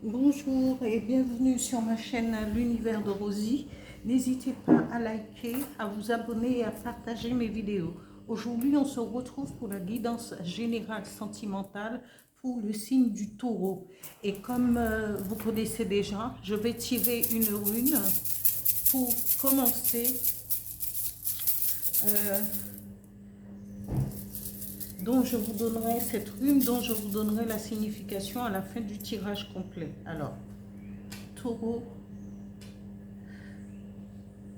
Bonjour et bienvenue sur ma chaîne L'Univers de Rosie. N'hésitez pas à liker, à vous abonner et à partager mes vidéos. Aujourd'hui, on se retrouve pour la guidance générale sentimentale pour le signe du Taureau. Et comme vous connaissez déjà, je vais tirer une rune pour commencer, dont je vous donnerai cette rune, dont je vous donnerai la signification à la fin du tirage complet. Alors, Taureau,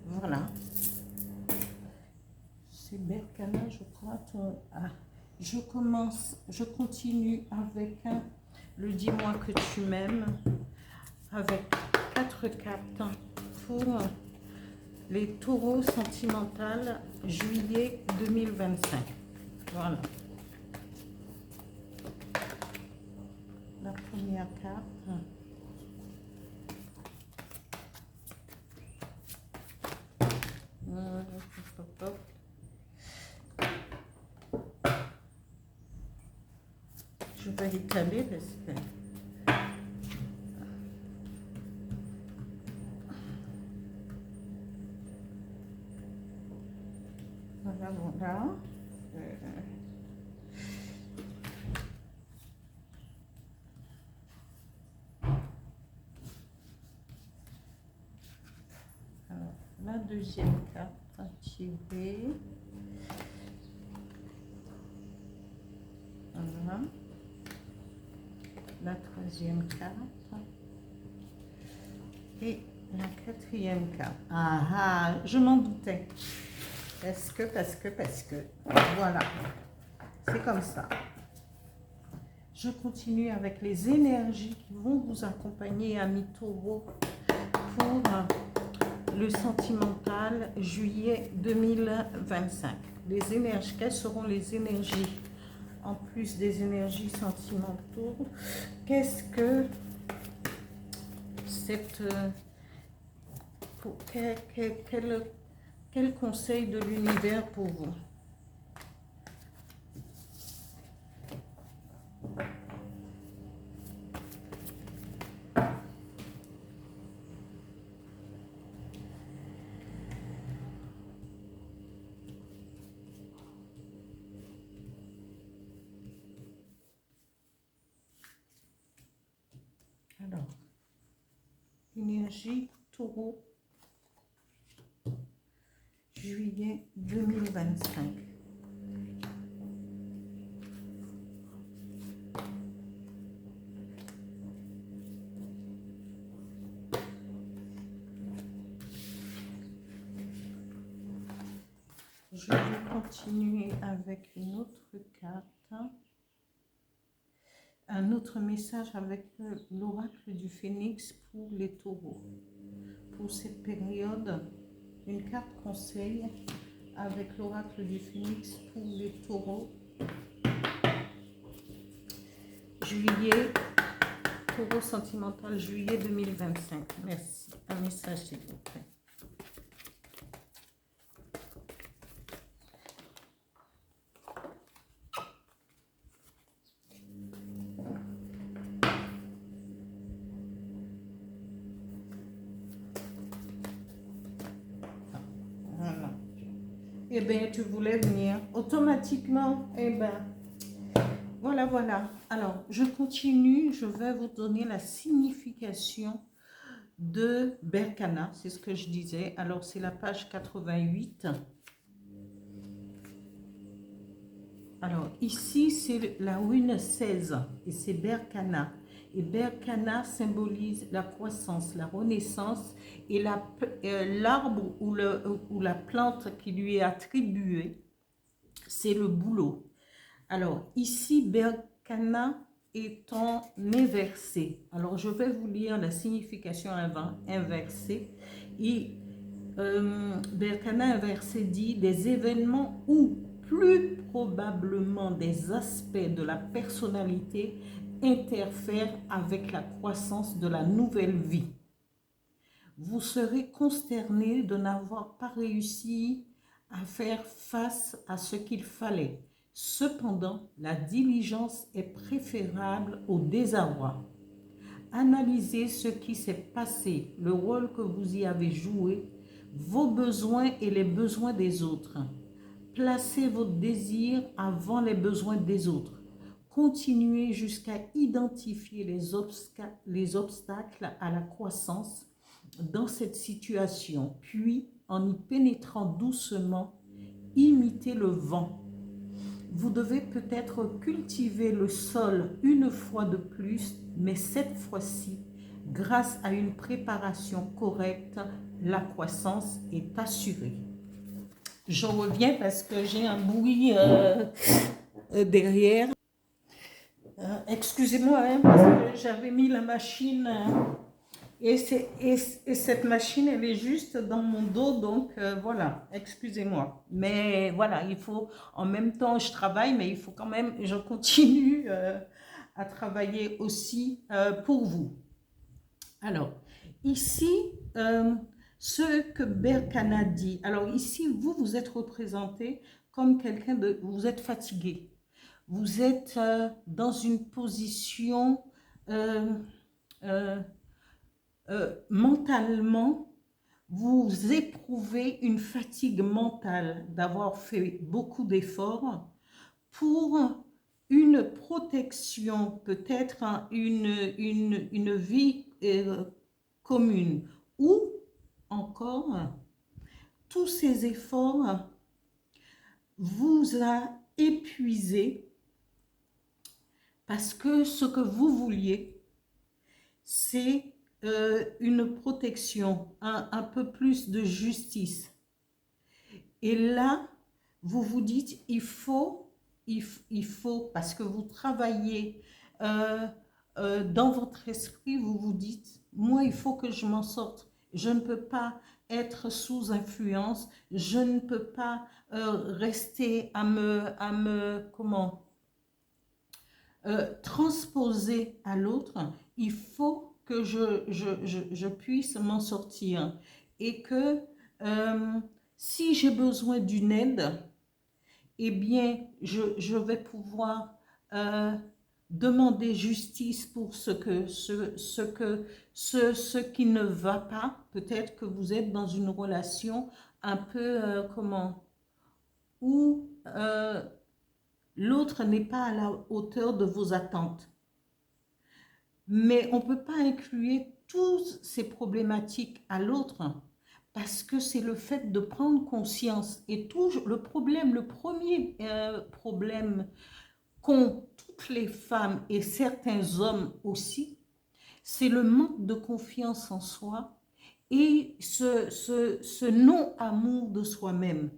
voilà. C'est Berkana, je crois. Je continue avec le Dis-moi que tu m'aimes, avec 4 cartes pour les taureaux sentimentales, juillet 2025. Voilà. La première carte. Je vais étaler parce que... Voilà, voilà. Alors, la deuxième carte à tirer. Voilà. La troisième carte. Et la quatrième carte. Ah, je m'en doutais. Parce que. Voilà. C'est comme ça. Je continue avec les énergies qui vont vous accompagner, amis taureaux, pour le sentimental juillet 2025. Les énergies, quelles seront les énergies en plus des énergies sentimentaux? Qu'est-ce que cette... quel conseil de l'univers pour vous? Alors, énergie taureau, juillet 2025. Je vais continuer avec une autre carte. Un autre message avec l'oracle du phénix pour les taureaux. Pour cette période, une carte conseil avec l'oracle du phénix pour les taureaux. Juillet, taureau sentimental, juillet 2025. Merci. Un message s'il vous plaît. Voilà. Eh bien, tu voulais venir automatiquement. Eh bien, voilà. Alors, je continue. Je vais vous donner la signification de Berkana. C'est ce que je disais. Alors, c'est la page 88. Alors, ici, c'est la rune 16 et c'est Berkana. Et Berkana symbolise la croissance, la renaissance et l'arbre ou la plante qui lui est attribuée, c'est le bouleau. Alors, ici, Berkana est en inversé. Alors, je vais vous lire la signification inversée. Et Berkana inversé dit des événements ou plus probablement des aspects de la personnalité interfèrent avec la croissance de la nouvelle vie. Vous serez consterné de n'avoir pas réussi à faire face à ce qu'il fallait. Cependant, la diligence est préférable au désarroi. Analysez ce qui s'est passé, le rôle que vous y avez joué, vos besoins et les besoins des autres. Placez vos désirs avant les besoins des autres. Continuez jusqu'à identifier les obstacles à la croissance dans cette situation, puis en y pénétrant doucement, imitez le vent. Vous devez peut-être cultiver le sol une fois de plus, mais cette fois-ci, grâce à une préparation correcte, la croissance est assurée. Je reviens parce que j'ai un bruit derrière. Excusez-moi, hein, parce que j'avais mis la machine et cette machine, elle est juste dans mon dos, donc voilà, excusez-moi. Mais voilà, il faut, en même temps, je travaille, mais il faut quand même, je continue à travailler aussi pour vous. Alors, ici, ce que Berkana dit, alors ici, vous êtes représenté comme quelqu'un de, vous êtes fatigué. Vous êtes dans une position mentalement, vous éprouvez une fatigue mentale d'avoir fait beaucoup d'efforts pour une protection, peut-être une vie commune, ou encore tous ces efforts vous a épuisé parce que ce que vous vouliez, c'est une protection, un peu plus de justice. Et là, vous vous dites, il faut, parce que vous travaillez dans votre esprit, vous vous dites, moi, il faut que je m'en sorte. Je ne peux pas être sous influence. Je ne peux pas rester à me transposer à l'autre. Il faut que je puisse m'en sortir. Et que si j'ai besoin d'une aide, eh bien, je vais pouvoir demander justice pour ce qui ne va pas. Peut-être que vous êtes dans une relation un peu, où l'autre n'est pas à la hauteur de vos attentes. Mais on ne peut pas inclure toutes ces problématiques à l'autre parce que c'est le fait de prendre conscience. Et tout le premier problème qu'ont toutes les femmes et certains hommes aussi, c'est le manque de confiance en soi et ce non-amour de soi-même.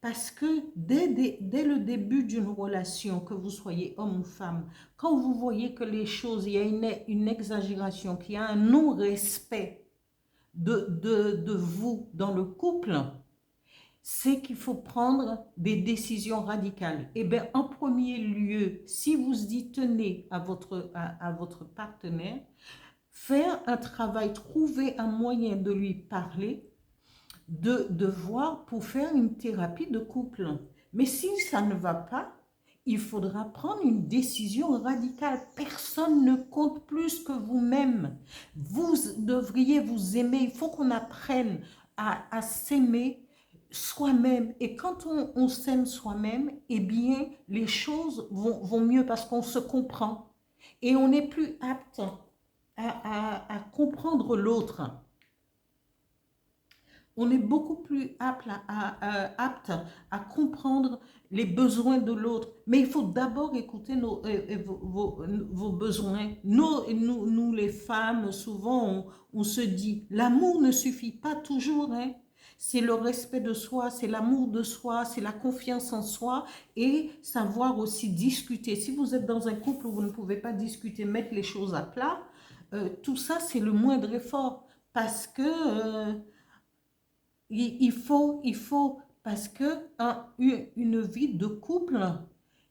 Parce que dès le début d'une relation, que vous soyez homme ou femme, quand vous voyez que les choses, il y a une exagération, qu'il y a un non-respect de vous dans le couple, c'est qu'il faut prendre des décisions radicales. Et bien, en premier lieu, si vous y tenez à votre partenaire, faire un travail, trouver un moyen de lui parler, de voir pour faire une thérapie de couple. Mais si ça ne va pas, il faudra prendre une décision radicale. Personne ne compte plus que vous-même. Vous devriez vous aimer. Il faut qu'on apprenne à s'aimer soi-même. Et quand on s'aime soi-même, eh bien, les choses vont mieux parce qu'on se comprend. Et on est plus apte à comprendre l'autre. On est beaucoup plus apte à comprendre les besoins de l'autre. Mais il faut d'abord écouter vos besoins. Nous, les femmes, souvent, on se dit, l'amour ne suffit pas toujours, hein. C'est le respect de soi, c'est l'amour de soi, c'est la confiance en soi et savoir aussi discuter. Si vous êtes dans un couple où vous ne pouvez pas discuter, mettre les choses à plat, tout ça, c'est le moindre effort parce que... il faut, parce que une vie de couple,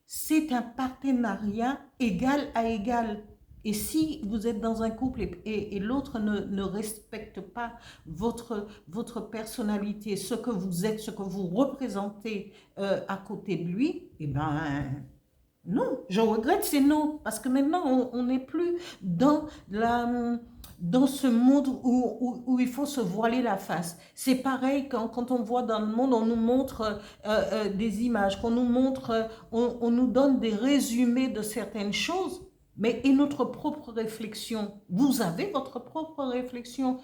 c'est un partenariat égal à égal. Et si vous êtes dans un couple et l'autre ne respecte pas votre personnalité, ce que vous êtes, ce que vous représentez à côté de lui, eh ben non, je regrette, c'est non. Parce que maintenant, on n'est plus dans ce monde où il faut se voiler la face. C'est pareil quand on voit dans le monde, on nous montre des images, qu'on nous montre, on nous donne des résumés de certaines choses. Mais et notre propre réflexion, vous avez votre propre réflexion.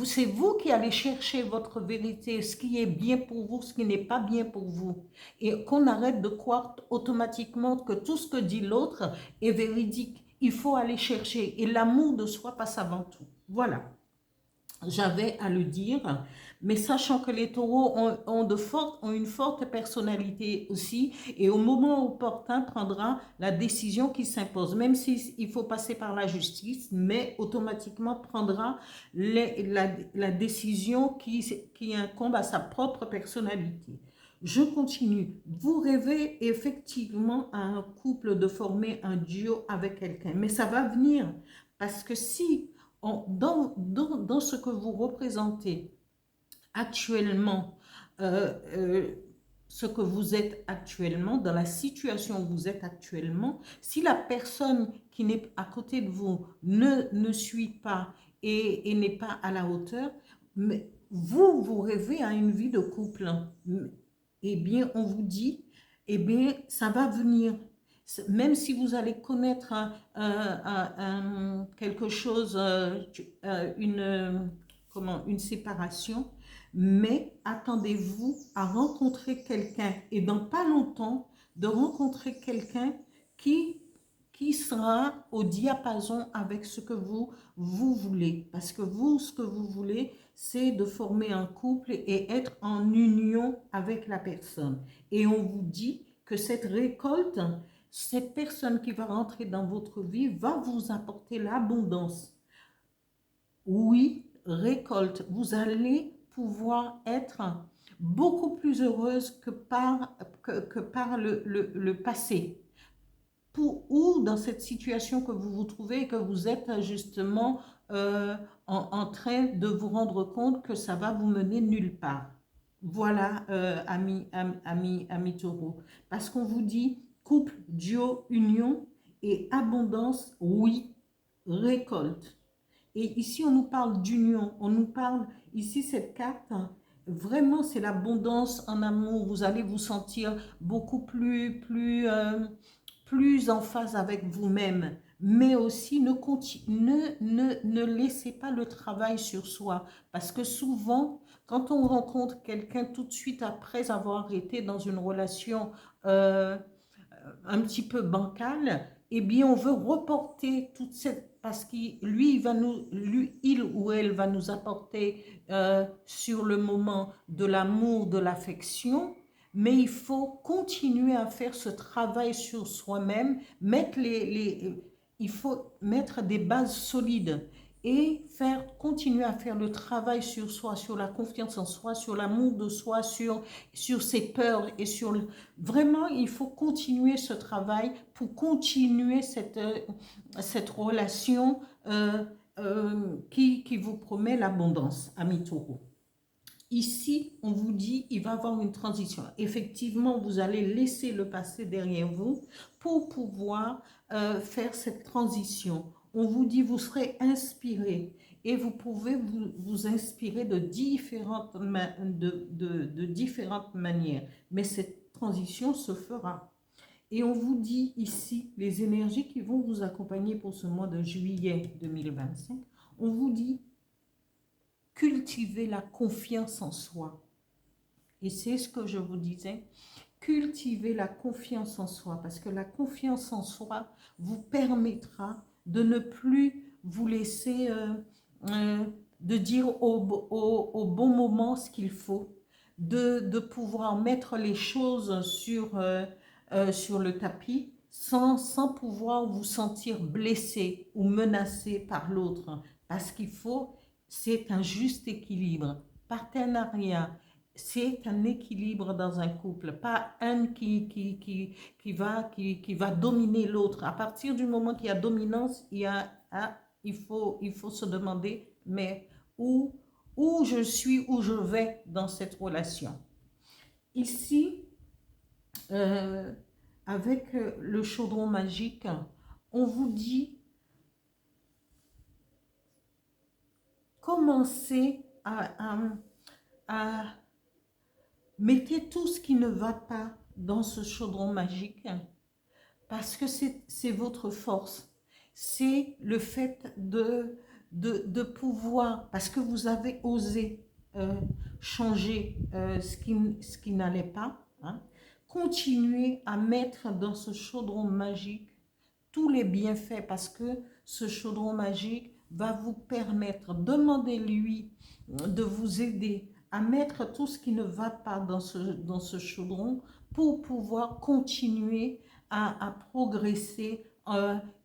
C'est vous qui allez chercher votre vérité, ce qui est bien pour vous, ce qui n'est pas bien pour vous. Et qu'on arrête de croire automatiquement que tout ce que dit l'autre est véridique. Il faut aller chercher. Et l'amour de soi passe avant tout. Voilà. J'avais à le dire, mais sachant que les taureaux ont une forte personnalité aussi, et au moment opportun prendra la décision qui s'impose, même s'il faut passer par la justice, mais automatiquement prendra la décision qui incombe à sa propre personnalité. Je continue. Vous rêvez effectivement à un couple de former un duo avec quelqu'un, mais ça va venir, parce que si dans ce que vous représentez actuellement, ce que vous êtes actuellement, dans la situation où vous êtes actuellement, si la personne qui n'est à côté de vous ne suit pas et n'est pas à la hauteur, mais vous rêvez à une vie de couple, eh bien, on vous dit, eh bien, ça va venir. Même si vous allez connaître quelque chose, une séparation, mais attendez-vous à rencontrer quelqu'un et dans pas longtemps, de rencontrer quelqu'un qui sera au diapason avec ce que vous voulez. Parce que vous, ce que vous voulez, c'est de former un couple et être en union avec la personne. Et on vous dit que cette récolte, cette personne qui va rentrer dans votre vie va vous apporter l'abondance. Oui, récolte. Vous allez pouvoir être beaucoup plus heureuse que par le passé. Ou dans cette situation que vous vous trouvez et que vous êtes justement en train de vous rendre compte que ça va vous mener nulle part. Voilà, amis taureaux. Parce qu'on vous dit couple, duo, union et abondance, oui, récolte. Et ici, on nous parle d'union. On nous parle, ici, cette carte, vraiment, c'est l'abondance en amour. Vous allez vous sentir beaucoup plus en phase avec vous-même. Mais aussi, ne laissez pas le travail sur soi. Parce que souvent, quand on rencontre quelqu'un tout de suite après avoir été dans une relation un petit peu bancale, eh bien, on veut reporter toute cette... Parce qu'il il ou elle va nous apporter sur le moment de l'amour, de l'affection, mais il faut continuer à faire ce travail sur soi-même, il faut mettre des bases solides et continuer à faire le travail sur soi, sur la confiance en soi, sur l'amour de soi, sur ses peurs et Vraiment, il faut continuer ce travail pour continuer cette relation qui vous promet l'abondance, amis taureaux. Ici, on vous dit, il va y avoir une transition. Effectivement, vous allez laisser le passé derrière vous pour pouvoir faire cette transition. On vous dit, vous serez inspiré et vous pouvez vous inspirer de différentes manières. Mais cette transition se fera. Et on vous dit ici, les énergies qui vont vous accompagner pour ce mois de juillet 2025, on vous dit, cultivez la confiance en soi. Et c'est ce que je vous disais, cultivez la confiance en soi, parce que la confiance en soi vous permettra de ne plus vous laisser, de dire au bon moment ce qu'il faut, de pouvoir mettre les choses sur le tapis sans pouvoir vous sentir blessé ou menacé par l'autre. Parce qu'il faut, c'est un juste équilibre. Partenariat c'est un équilibre dans un couple, pas un qui va dominer l'autre. À partir du moment qu'il y a dominance, il faut se demander, mais où, où je suis, où je vais dans cette relation. Ici, euh, avec le chaudron magique, on vous dit, commencez à mettez tout ce qui ne va pas dans ce chaudron magique parce que c'est votre force. C'est le fait de pouvoir, parce que vous avez osé changer ce qui n'allait pas, hein, continuer à mettre dans ce chaudron magique tous les bienfaits parce que ce chaudron magique va vous permettre, demandez-lui de vous aider à mettre tout ce qui ne va pas dans ce chaudron pour pouvoir continuer à progresser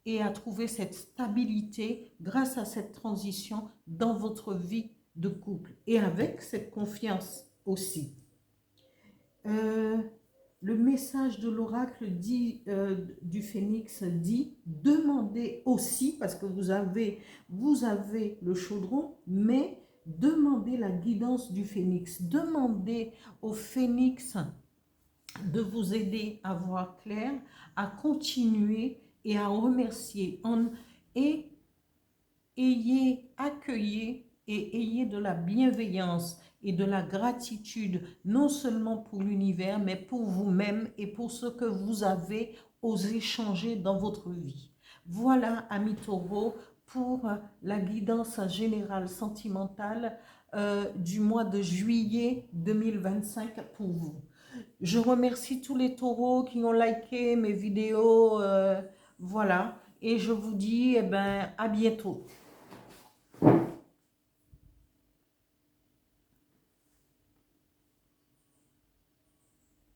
et à trouver cette stabilité grâce à cette transition dans votre vie de couple et avec cette confiance aussi. Le message de l'oracle du phénix dit demandez aussi, parce que vous avez le chaudron, mais demandez la guidance du phénix. Demandez au phénix de vous aider à voir clair, à continuer et à remercier. Et accueillez et ayez de la bienveillance et de la gratitude, non seulement pour l'univers, mais pour vous-même et pour ce que vous avez osé changer dans votre vie. Voilà, amis taureaux, pour la guidance générale sentimentale du mois de juillet 2025 pour vous. Je remercie tous les taureaux qui ont liké mes vidéos, voilà, et je vous dis à bientôt.